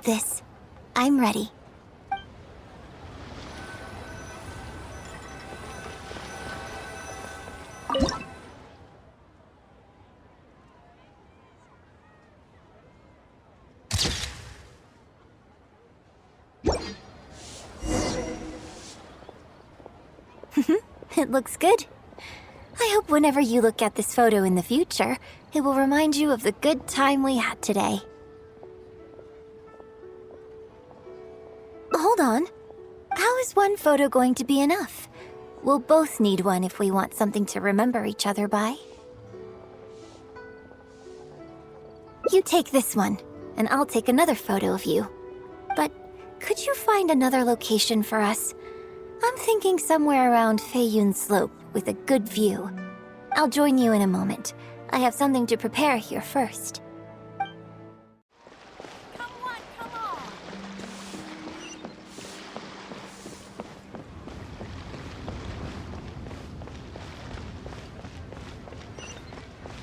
got this. I'm ready. It looks good. I hope whenever you look at this photo in the future, it will remind you of the good time we had today. Hold on. How is one photo going to be enough? We'll both need one if we want something to remember each other by. You take this one, and I'll take another photo of you. But could you find another location for us? I'm thinking somewhere around Feiyun Slope with a good view. I'll join you in a moment. I have something to prepare here first. Come on!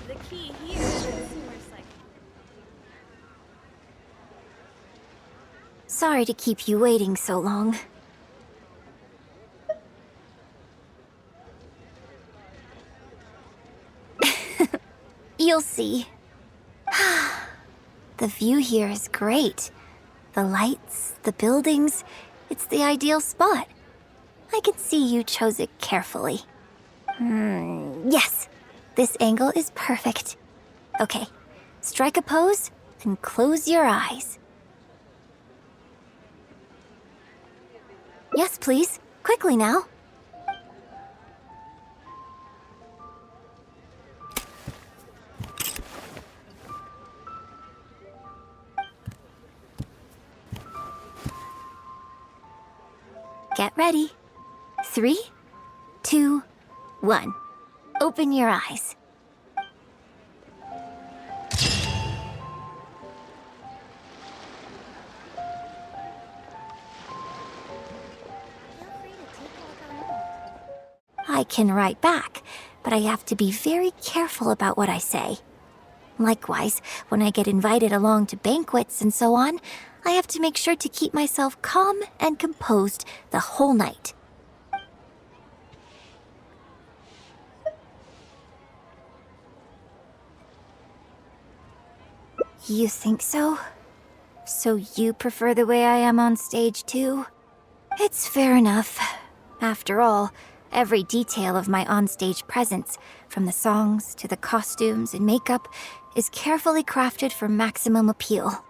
The key here is the sewer cycle. Sorry to keep you waiting so long. You'll see. The view here is great. The lights, the buildings, it's the ideal spot. I can see you chose it carefully. Yes, this angle is perfect. Okay, strike a pose and close your eyes. Yes, please. Quickly now. Get ready. 3, 2, 1. Open your eyes. I can write back, but I have to be very careful about what I say. Likewise, when I get invited along to banquets and so on, I have to make sure to keep myself calm and composed the whole night. You think so? So you prefer the way I am on stage too? It's fair enough. After all, every detail of my onstage presence, from the songs to the costumes and makeup, is carefully crafted for maximum appeal.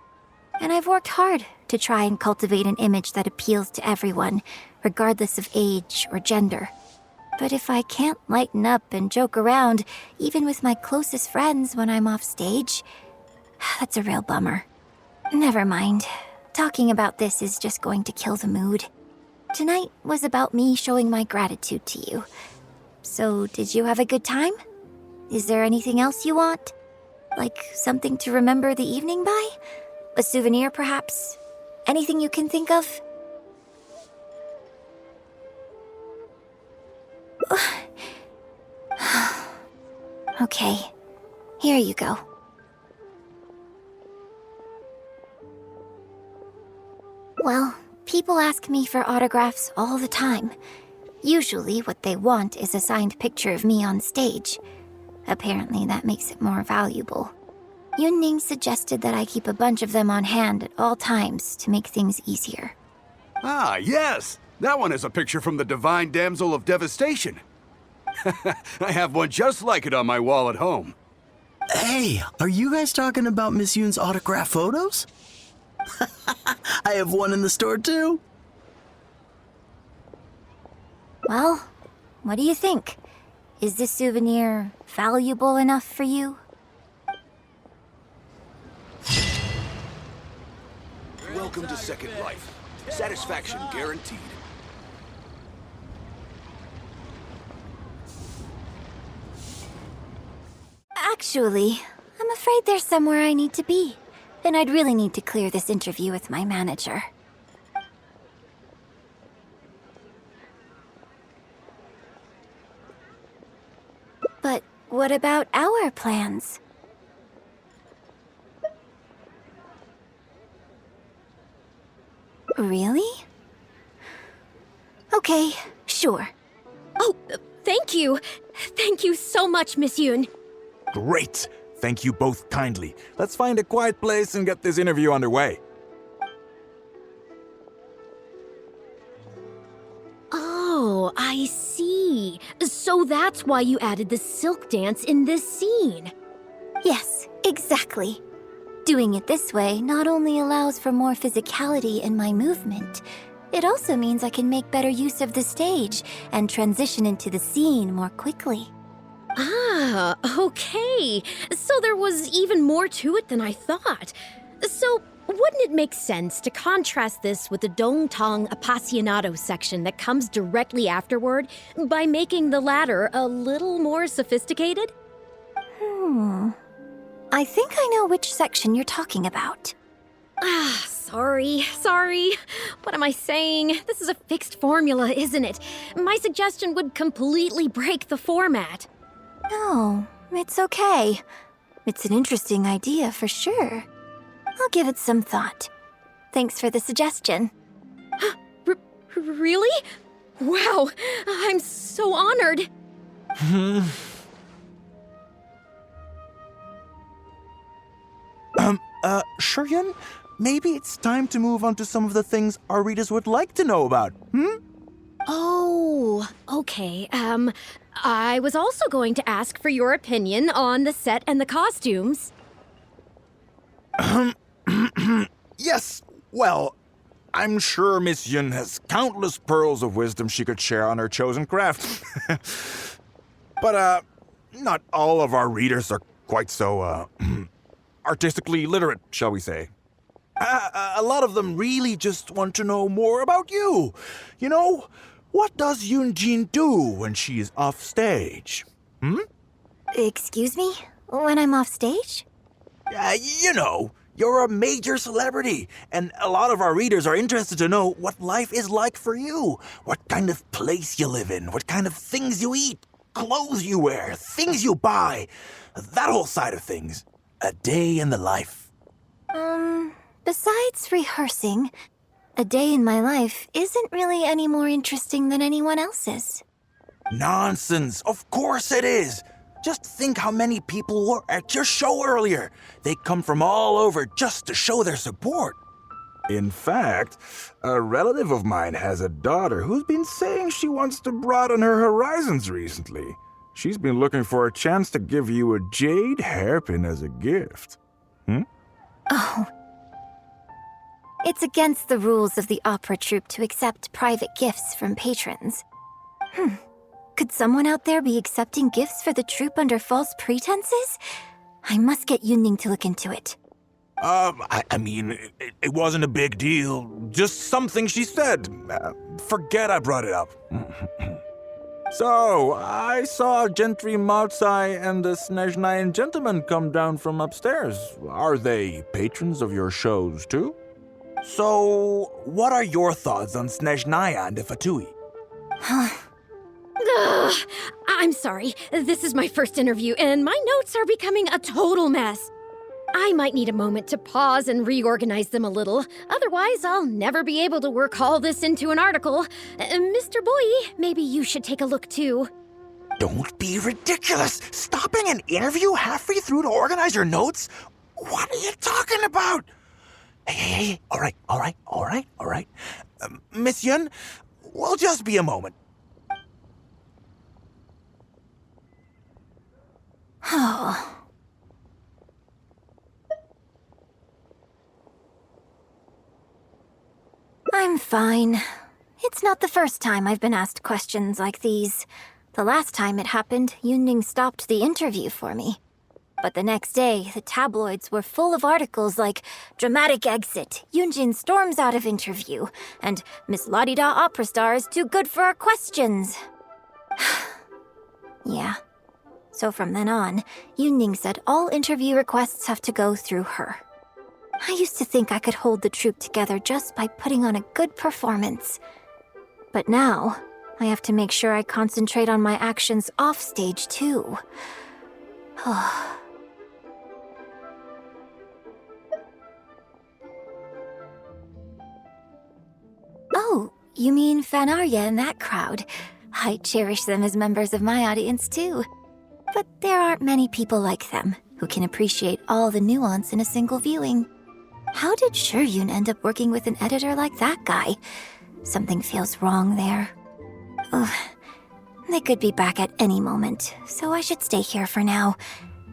And I've worked hard to try and cultivate an image that appeals to everyone, regardless of age or gender. But if I can't lighten up and joke around, even with my closest friends when I'm off stage, that's a real bummer. Never mind. Talking about this is just going to kill the mood. Tonight was about me showing my gratitude to you. So, did you have a good time? Is there anything else you want? Like something to remember the evening by? A souvenir, perhaps? Anything you can think of? Okay, here you go. Well, people ask me for autographs all the time. Usually what they want is a signed picture of me on stage. Apparently that makes it more valuable. Yunning suggested that I keep a bunch of them on hand at all times to make things easier. Ah, yes! That one is a picture from the Divine Damsel of Devastation. I have one just like it on my wall at home. Hey, are you guys talking about Miss Yoon's autograph photos? I have one in the store too. Well, what do you think? Is this souvenir valuable enough for you? Welcome to Second Life. Satisfaction guaranteed. Actually, I'm afraid there's somewhere I need to be. And I'd really need to clear this interview with my manager. But what about our plans? Really? Okay, sure. Oh, thank you. Thank you so much, Miss Yoon. Great! Thank you both kindly. Let's find a quiet place and get this interview underway. Oh, I see. So that's why you added the silk dance in this scene. Yes, exactly. Doing it this way not only allows for more physicality in my movement, it also means I can make better use of the stage and transition into the scene more quickly. Ah, okay. So there was even more to it than I thought. So, wouldn't it make sense to contrast this with the Dongtong Appassionato section that comes directly afterward by making the latter a little more sophisticated? I think I know which section you're talking about. Ah, sorry. What am I saying? This is a fixed formula, isn't it? My suggestion would completely break the format. No, it's okay. It's an interesting idea for sure. I'll give it some thought. Thanks for the suggestion. Really? Wow, I'm so honored. Shuryun, maybe it's time to move on to some of the things our readers would like to know about, Oh, okay. I was also going to ask for your opinion on the set and the costumes. Yes, well, I'm sure Miss Yun has countless pearls of wisdom she could share on her chosen craft. But, not all of our readers are quite so, artistically literate, shall we say. A lot of them really just want to know more about you. You know, what does Yoonjin do when she is off stage? Excuse me? When I'm off stage? You know, you're a major celebrity, and a lot of our readers are interested to know what life is like for you. What kind of place you live in, what kind of things you eat, clothes you wear, things you buy, that whole side of things. A day in the life. Besides rehearsing, a day in my life isn't really any more interesting than anyone else's. Nonsense, of course it is. Just think how many people were at your show earlier. They come from all over just to show their support. In fact, a relative of mine has a daughter who's been saying she wants to broaden her horizons recently. She's been looking for a chance to give you a jade hairpin as a gift. Oh. It's against the rules of the opera troupe to accept private gifts from patrons. Could someone out there be accepting gifts for the troupe under false pretenses? I must get Yunning to look into it. I mean, it wasn't a big deal. Just something she said. Forget I brought it up. So, I saw Gentry Maotsai and the Snezhnayan gentleman come down from upstairs. Are they patrons of your shows, too? So, what are your thoughts on Snezhnaya and the Fatui? Ugh, I'm sorry. This is my first interview, and my notes are becoming a total mess. I might need a moment to pause and reorganize them a little. Otherwise, I'll never be able to work all this into an article. Mr. Boyi, maybe you should take a look too. Don't be ridiculous! Stopping an interview halfway through to organize your notes? What are you talking about? Hey, all right. Miss Yun, we'll just be a moment. Oh. I'm fine. It's not the first time I've been asked questions like these. The last time it happened, Yunning stopped the interview for me. But the next day, the tabloids were full of articles like "Dramatic Exit, Yunjin storms out of interview," and "Miss La-di-da opera star is too good for our questions." Yeah. So from then on, Yunning said all interview requests have to go through her. I used to think I could hold the troupe together just by putting on a good performance. But now, I have to make sure I concentrate on my actions off stage too. You mean Fanarya and that crowd? I cherish them as members of my audience too. But there aren't many people like them who can appreciate all the nuance in a single viewing. How did Shuryun end up working with an editor like that guy? Something feels wrong there. Ugh. They could be back at any moment, so I should stay here for now.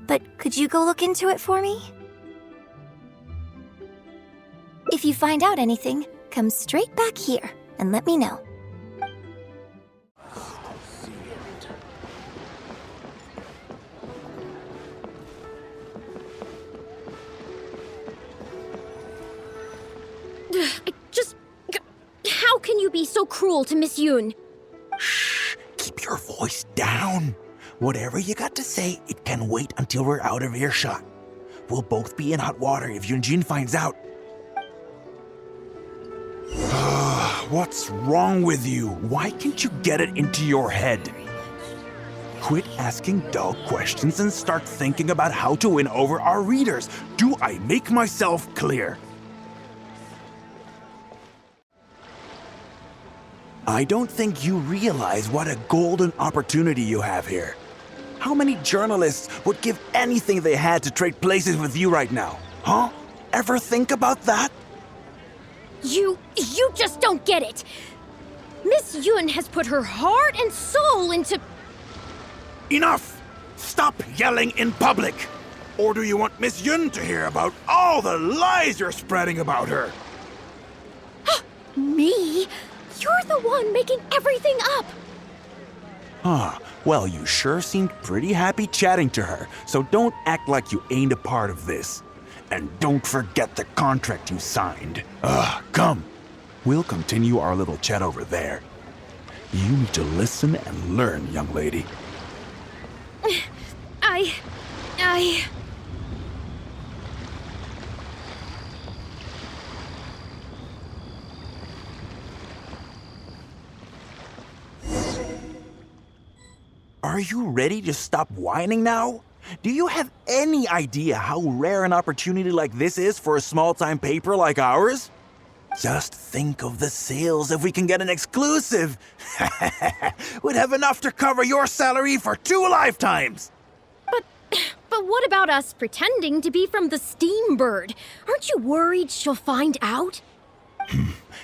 But could you go look into it for me? If you find out anything, come straight back here and let me know. How can you be so cruel to Miss Yoon? Shh, keep your voice down. Whatever you got to say, it can wait until we're out of earshot. We'll both be in hot water if Yunjin finds out. What's wrong with you? Why can't you get it into your head? Quit asking dull questions and start thinking about how to win over our readers. Do I make myself clear? I don't think you realize what a golden opportunity you have here. How many journalists would give anything they had to trade places with you right now? Huh? Ever think about that? You just don't get it. Miss Yoon has put her heart and soul into... Enough! Stop yelling in public! Or do you want Miss Yun to hear about all the lies you're spreading about her? Me? You're the one making everything up! Well, you sure seemed pretty happy chatting to her, so don't act like you ain't a part of this. And don't forget the contract you signed. Come. We'll continue our little chat over there. You need to listen and learn, young lady. Are you ready to stop whining now? Do you have any idea how rare an opportunity like this is for a small-time paper like ours? Just think of the sales if we can get an exclusive. We'd have enough to cover your salary for 2 lifetimes. But what about us pretending to be from the Steambird? Aren't you worried she'll find out?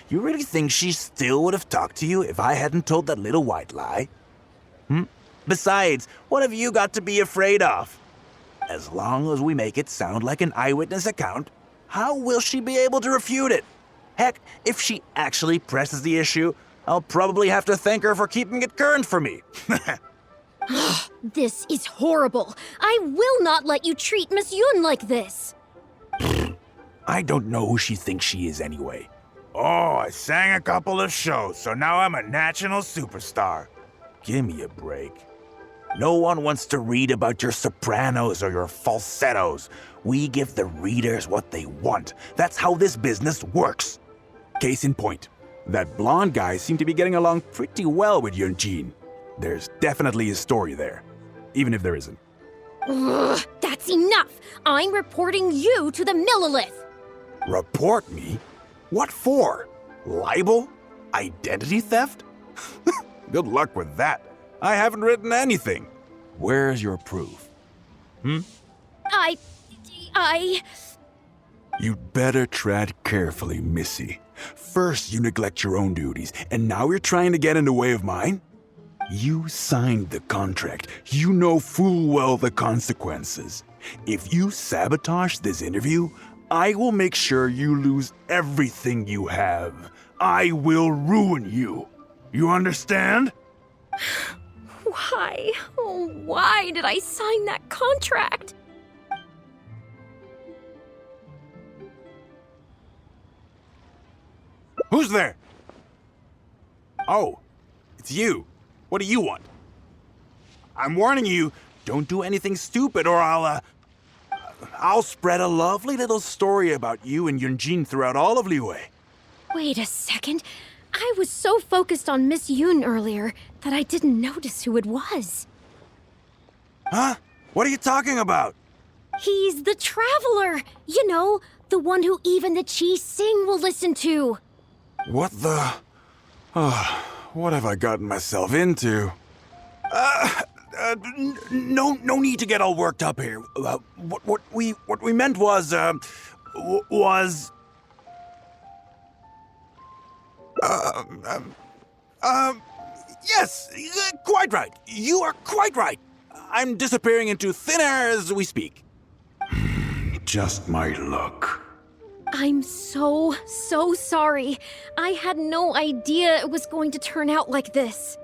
You really think she still would have talked to you if I hadn't told that little white lie? Besides, what have you got to be afraid of? As long as we make it sound like an eyewitness account, how will she be able to refute it? Heck, if she actually presses the issue, I'll probably have to thank her for keeping it current for me. This is horrible. I will not let you treat Miss Yoon like this. I don't know who she thinks she is anyway. Oh, I sang a couple of shows, so now I'm a national superstar. Give me a break. No one wants to read about your sopranos or your falsettos. We give the readers what they want. That's how this business works. Case in point, that blonde guy seemed to be getting along pretty well with Yunjin. There's definitely a story there, even if there isn't. Ugh, that's enough! I'm reporting you to the Millilith! Report me? What for? Libel? Identity theft? Good luck with that. I haven't written anything. Where's your proof? You'd better tread carefully, Missy. First you neglect your own duties, and now you're trying to get in the way of mine? You signed the contract. You know full well the consequences. If you sabotage this interview, I will make sure you lose everything you have. I will ruin you. You understand? Why? Oh, why did I sign that contract? Who's there? Oh, it's you. What do you want? I'm warning you, don't do anything stupid or I'll spread a lovely little story about you and Yunjin throughout all of Liyue. Wait a second. I was so focused on Miss Yoon earlier that I didn't notice who it was. Huh? What are you talking about? He's the Traveler! You know, the one who even the Chi Sing will listen to. What the... What have I gotten myself into? No need to get all worked up here. What we meant was, yes, quite right. You are quite right. I'm disappearing into thin air as we speak. Just my luck. I'm so sorry. I had no idea it was going to turn out like this.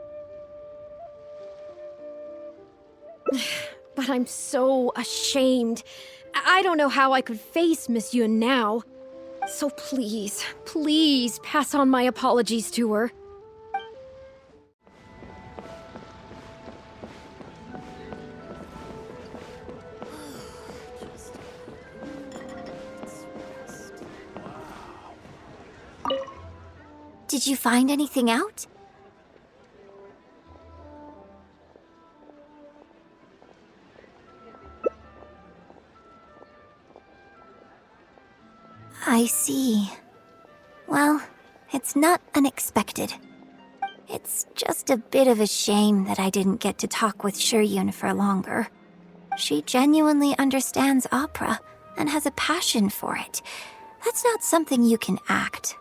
But I'm so ashamed. I don't know how I could face Miss Yun now. So please pass on my apologies to her. Did you find anything out? I see. Well, it's not unexpected. It's just a bit of a shame that I didn't get to talk with Shiyun for longer. She genuinely understands opera and has a passion for it. That's not something you can act.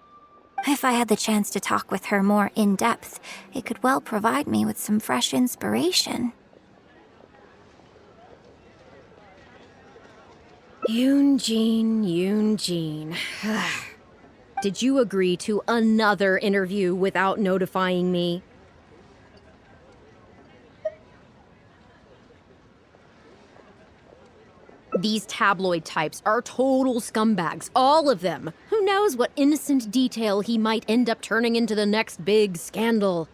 If I had the chance to talk with her more in depth, it could well provide me with some fresh inspiration. Yoon-jin. Did you agree to another interview without notifying me? These tabloid types are total scumbags, all of them. Who knows what innocent detail he might end up turning into the next big scandal.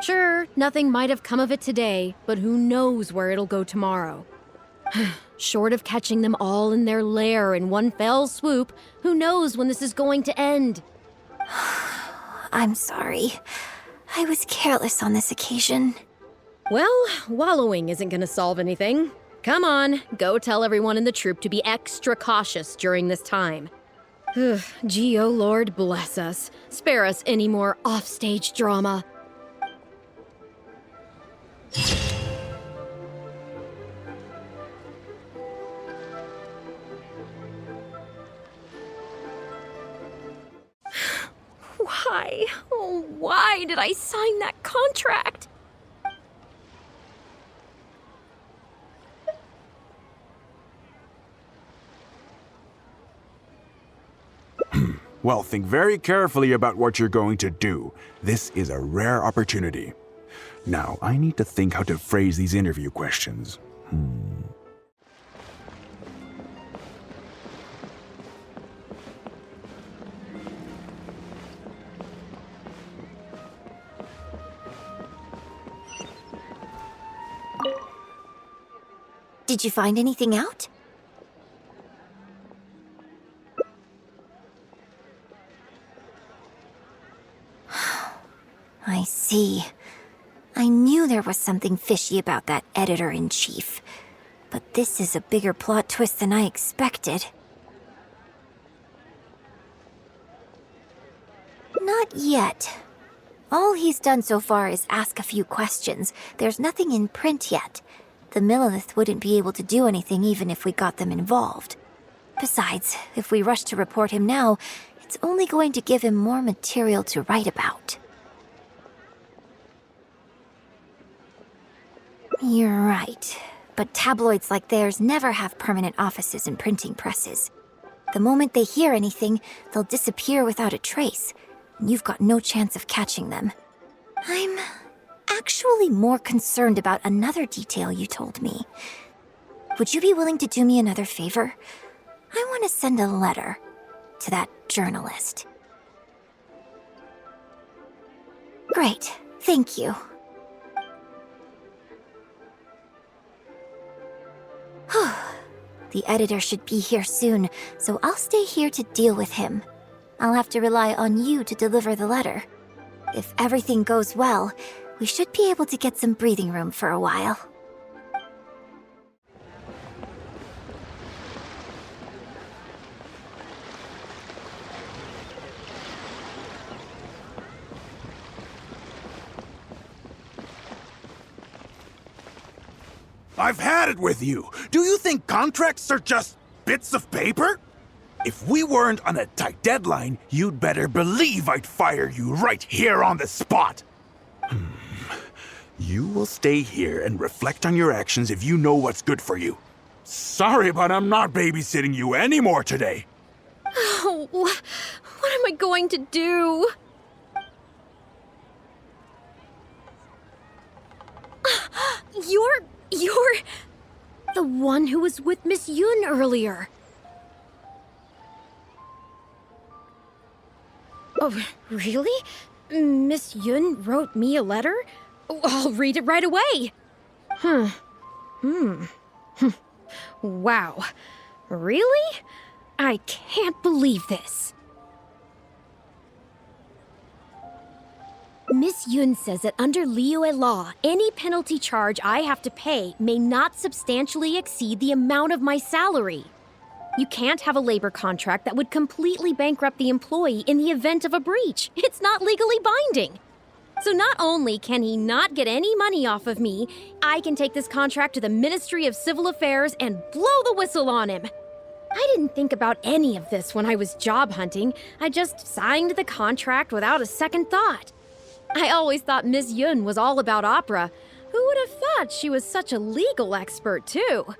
Sure, nothing might have come of it today, but who knows where it'll go tomorrow. Short of catching them all in their lair in one fell swoop, who knows when this is going to end? I'm sorry. I was careless on this occasion. Well, wallowing isn't gonna solve anything. Come on, go tell everyone in the troupe to be extra cautious during this time. Gee, oh Lord, bless us. Spare us any more offstage drama. Why? Oh, why did I sign that contract? Well, think very carefully about what you're going to do. This is a rare opportunity. Now, I need to think how to phrase these interview questions. Did you find anything out? I see. I knew there was something fishy about that editor-in-chief. But this is a bigger plot twist than I expected. Not yet. All he's done so far is ask a few questions. There's nothing in print yet. The Millilith wouldn't be able to do anything even if we got them involved. Besides, if we rush to report him now, it's only going to give him more material to write about. You're right, but tabloids like theirs never have permanent offices and printing presses. The moment they hear anything, they'll disappear without a trace, and you've got no chance of catching them. I'm actually more concerned about another detail you told me. Would you be willing to do me another favor? I want to send a letter to that journalist. Great, thank you. The editor should be here soon, so I'll stay here to deal with him. I'll have to rely on you to deliver the letter. If everything goes well, we should be able to get some breathing room for a while. I've had it with you. Do you think contracts are just bits of paper? If we weren't on a tight deadline, you'd better believe I'd fire you right here on the spot. You will stay here and reflect on your actions if you know what's good for you. Sorry, but I'm not babysitting you anymore today. Oh, what am I going to do? You're the one who was with Miss Yun earlier. Oh, really? Miss Yun wrote me a letter? I'll read it right away. Wow. Really? I can't believe this. Miss Yun says that under Liyue law, any penalty charge I have to pay may not substantially exceed the amount of my salary. You can't have a labor contract that would completely bankrupt the employee in the event of a breach. It's not legally binding. So not only can he not get any money off of me, I can take this contract to the Ministry of Civil Affairs and blow the whistle on him. I didn't think about any of this when I was job hunting. I just signed the contract without a second thought. I always thought Miss Yun was all about opera. Who would have thought she was such a legal expert, too?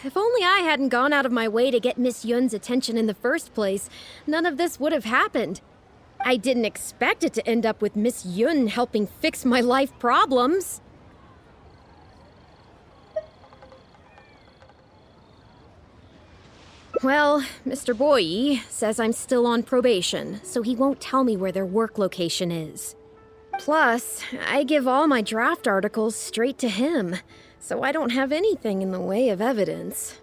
If only I hadn't gone out of my way to get Miss Yun's attention in the first place, none of this would have happened. I didn't expect it to end up with Miss Yun helping fix my life problems. Well, Mr. Boyi says I'm still on probation, so he won't tell me where their work location is. Plus, I give all my draft articles straight to him, so I don't have anything in the way of evidence.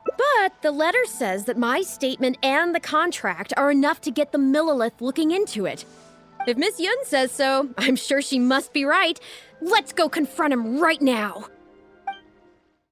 But the letter says that my statement and the contract are enough to get the Millilith looking into it. If Miss Yun says so, I'm sure she must be right. Let's go confront him right now.